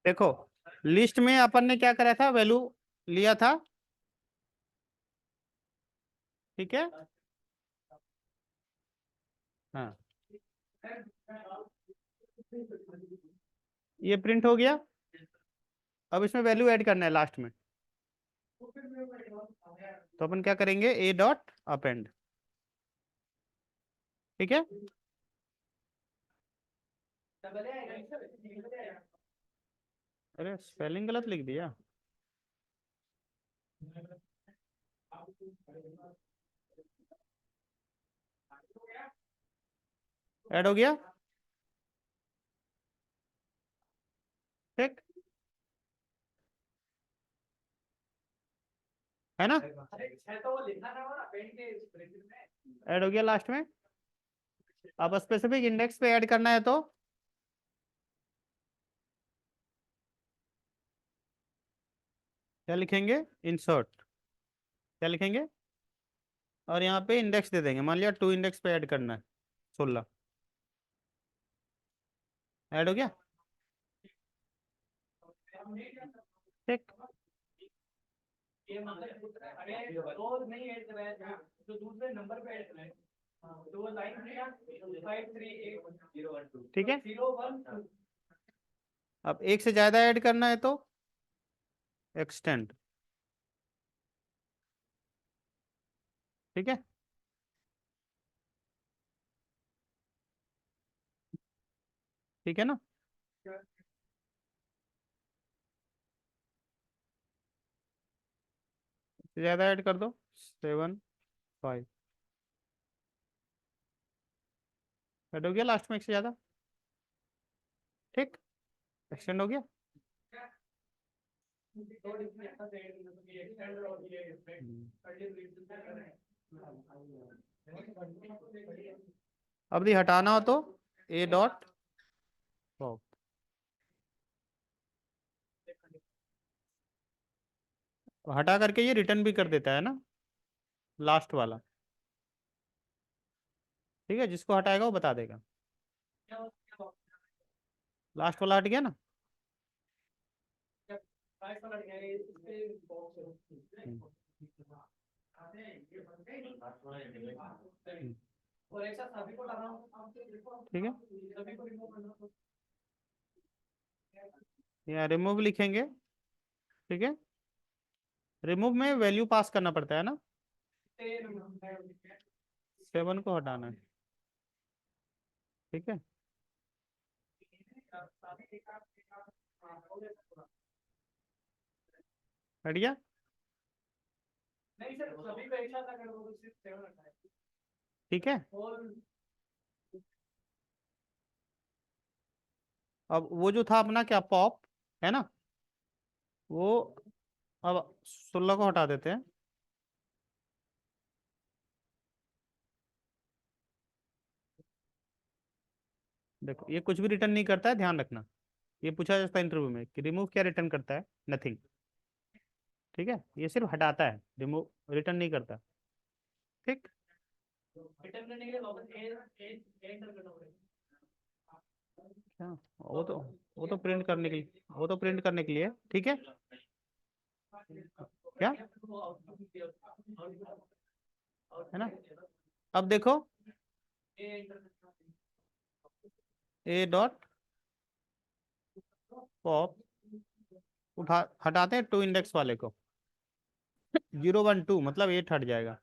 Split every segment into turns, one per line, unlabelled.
देखो लिस्ट में अपन ने क्या करा था, वैल्यू लिया था, ठीक है। हाँ, ये प्रिंट हो गया। अब इसमें वैल्यू ऐड करना है लास्ट में, तो अपन क्या करेंगे, ए डॉट अपेंड, ठीक है। अरे स्पेलिंग गलत लिख दिया। ऐड हो गया, ठीक है ना, ऐड हो गया लास्ट में। अब स्पेसिफिक इंडेक्स पे ऐड करना है तो क्या लिखेंगे, इंसर्ट, क्या लिखेंगे, और यहाँ पे इंडेक्स दे देंगे, मान लिया 2 इंडेक्स पे ऐड करना है, 16। ऐड हो गया, ठीक। ठीक है, अब एक से ज्यादा ऐड करना है तो एक्सटेंड, ठीक है। ठीक है ना, ज्यादा ऐड कर दो, 7 5। ऐड हो गया लास्ट में एक से ज्यादा, ठीक, एक्सटेंड हो गया। अब यदि हटाना हो तो ए डॉट पॉप, हटा करके ये रिटर्न भी कर देता है ना, लास्ट वाला, ठीक है। जिसको हटाएगा वो बता देगा। लास्ट वाला हट गया ना। हम्म, ठीक है, यहाँ रिमूव लिखेंगे, ठीक है। रिमूव में वैल्यू पास करना पड़ता है ना, 7 को हटाना है, ठीक है। हट गया, ठीक है। अब वो जो था अपना क्या, पॉप है ना, वो अब 16 को हटा देते हैं। देखो ये कुछ भी रिटर्न नहीं करता है, ध्यान रखना। ये पूछा जाता है इंटरव्यू में कि रिमूव क्या रिटर्न करता है, नथिंग, ठीक है। ये सिर्फ हटाता है, रिमूव रिटर्न नहीं करता, ठीक। क्या, वो तो प्रिंट करने के लिए, वो तो प्रिंट करने के लिए, ठीक है। क्या है ना, अब देखो ए डॉट पॉप, उठा हटाते हैं 2 इंडेक्स वाले को, 0 1 2 मतलब 8 हट जाएगा,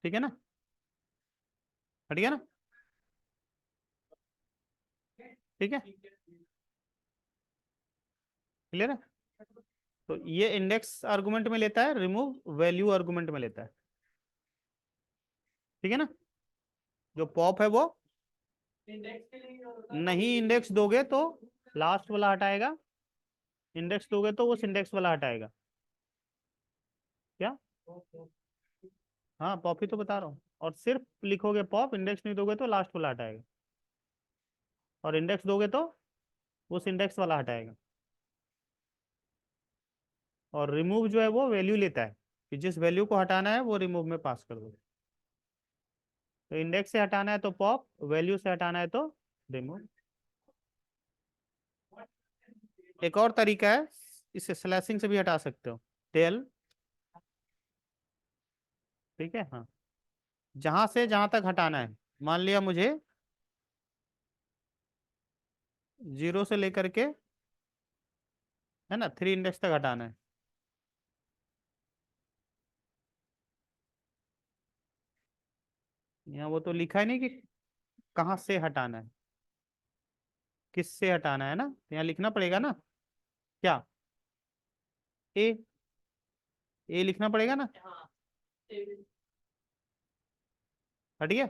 ठीक है ना, हट गया ना, ठीक है, क्लियर है। तो ये इंडेक्स आर्गुमेंट में लेता है, रिमूव वैल्यू आर्गुमेंट में लेता है, ठीक है ना। जो पॉप है वो नहीं, इंडेक्स दोगे तो लास्ट वाला हटाएगा, इंडेक्स दोगे तो वो सिंडेक्स वाला हटाएगा, क्या। हाँ पॉप ही तो बता रहा हूँ, और सिर्फ लिखोगे पॉप, इंडेक्स नहीं दोगे तो लास्ट वाला हटाएगा, और इंडेक्स दोगे तो वो सिंडेक्स वाला हटाएगा। और रिमूव जो है वो वैल्यू लेता है, कि जिस वैल्यू को हटाना है वो रिमूव में पास कर दो। तो इंडेक्स से हटाना है तो पॉप, वैल्यू से हटाना है तो रिमूव, एक और तरीका है, इसे स्लैशिंग से भी हटा सकते हो। टेल, ठीक है, हाँ, जहां से जहां तक हटाना है। मान लिया मुझे 0 से लेकर के, है ना, 3 इंडेक्स तक हटाना है। यहाँ वो तो लिखा है नहीं कि कहाँ से हटाना है, किस से हटाना है ना, तो यहाँ लिखना पड़ेगा ना। क्या? ए, ए लिखना पड़ेगा ना। हट गया,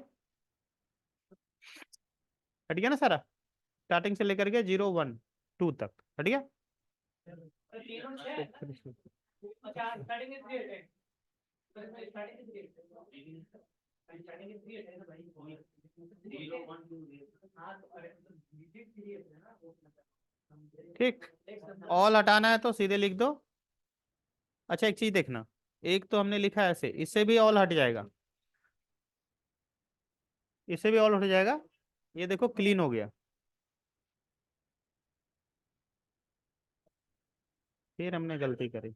हट गया ना सारा, स्टार्टिंग से लेकर के 0 1 2 तक हट गया। ठीक, ऑल हटाना है तो सीधे लिख दो। अच्छा एक चीज देखना, एक तो हमने लिखा है ऐसे, इससे भी ऑल हट जाएगा, इससे भी ऑल हट जाएगा। ये देखो क्लीन हो गया। फिर हमने गलती करी,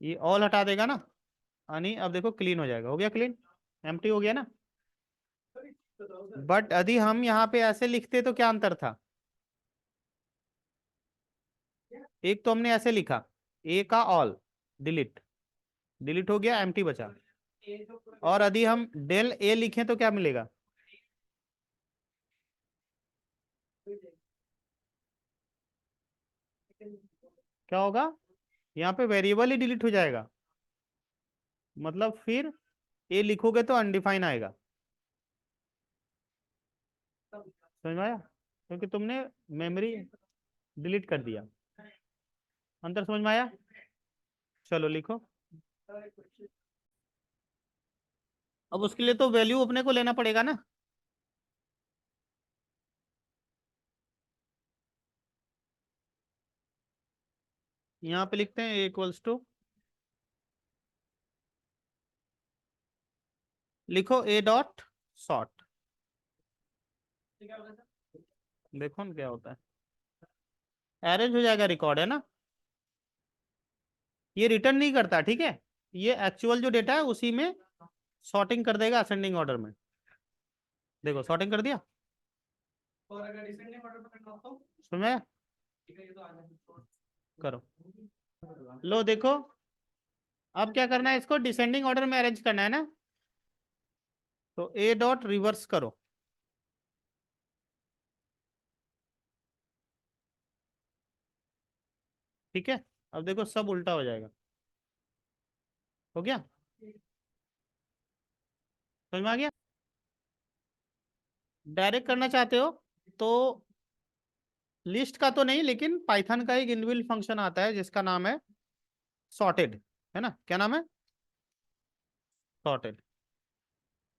ये ऑल हटा देगा ना, यानी अब देखो क्लीन हो जाएगा, हो गया क्लीन, एम्प्टी हो गया ना। बट यदि हम यहाँ पे ऐसे लिखते तो क्या अंतर था? एक तो हमने ऐसे लिखा, ए का ऑल, डिलीट, डिलीट हो गया, एम्प्टी बचा। और यदि हम डेल ए लिखें तो क्या मिलेगा? क्या होगा? यहाँ पे वेरिएबल ही डिलीट हो जाएगा, मतलब फिर ए लिखोगे तो अनडिफाइन आएगा। समझ में आया? क्योंकि तुमने मेमोरी डिलीट कर दिया। अंतर समझ में आया? चलो लिखो। अब उसके लिए तो वैल्यू अपने को लेना पड़ेगा ना। यहाँ पे लिखते हैं इक्वल्स टू, लिखो ए डॉट सॉर्ट, देखो ना क्या होता है, अरेंज हो जाएगा, रिकॉर्ड है ना। ये रिटर्न नहीं करता, ठीक है, ये एक्चुअल जो डेटा है उसी में सॉर्टिंग कर देगा असेंडिंग ऑर्डर में। देखो सॉर्टिंग कर दिया। और अगर डिसेंडिंग ऑर्डर में करना हो तो समझ में आया? ठीक है, ये तो आ जाए, करो। लो देखो, अब क्या करना है, इसको डिसेंडिंग ऑर्डर में अरेंज करना है ना, तो ए डॉट रिवर्स करो। ठीक है, अब देखो सब उल्टा हो जाएगा। हो गया? समझ में आ गया? डायरेक्ट करना चाहते हो तो लिस्ट का तो नहीं, लेकिन पाइथन का एक इनबिल्ट फंक्शन आता है जिसका नाम है सॉर्टेड, है ना, क्या नाम है? सॉर्टेड।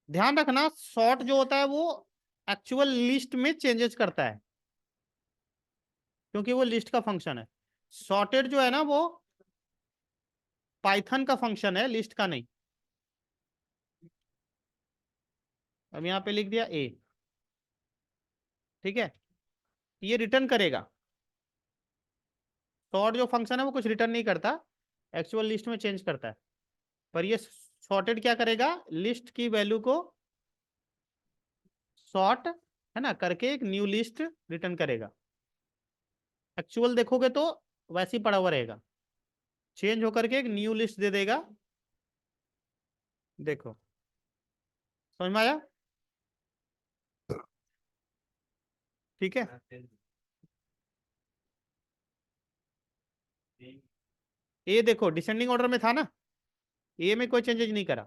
ध्यान रखना, सॉर्ट जो होता है वो एक्चुअल लिस्ट में चेंजेस करता है, क्योंकि वो लिस्ट का फंक्शन है। सॉर्टेड जो है ना वो पाइथन का फंक्शन है, लिस्ट का नहीं। अब यहाँ पे लिख दिया ए, ठीक है, ये रिटर्न करेगा। सॉर्ट जो फंक्शन है वो कुछ रिटर्न नहीं करता, एक्चुअल लिस्ट में चेंज करता है। पर ये सॉर्टेड क्या करेगा, लिस्ट की वैल्यू को सॉर्ट, है ना, करके एक न्यू लिस्ट रिटर्न करेगा। एक्चुअल देखोगे तो वैसे ही पड़ा हुआ रहेगा, चेंज होकर के एक न्यू लिस्ट दे देगा। देखो, समझ में आया? ठीक है, ये देखो डिसेंडिंग ऑर्डर में था ना, ए में कोई चेंजेज नहीं करा,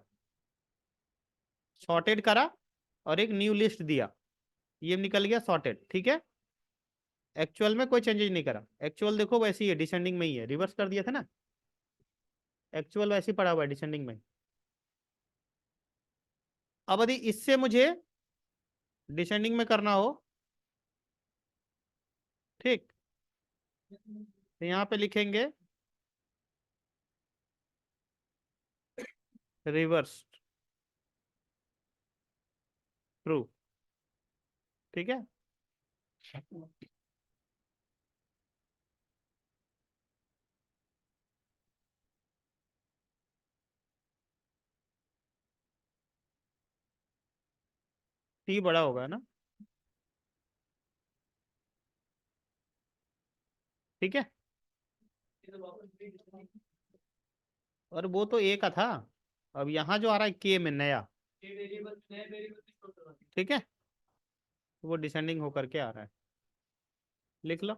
सॉर्टेड करा और एक न्यू लिस्ट दिया, ये निकल गया सॉर्टेड, ठीक है। एक्चुअल में कोई चेंजेज नहीं करा, एक्चुअल देखो वैसे ही है, डिसेंडिंग में ही है, रिवर्स कर दिया था ना, एक्चुअल वैसे ही पड़ा हुआ है डिसेंडिंग में। अब यदि इससे मुझे डिसेंडिंग में करना हो, ठीक, तो यहाँ पे लिखेंगे रिवर्स ट्रू, ठीक है। टी बड़ा होगा ना। ठीक है। और वो तो ए का था। अब यहाँ जो आ रहा है के में नया, ठीक है, वो डिसेंडिंग होकर के आ रहा है। लिख लो।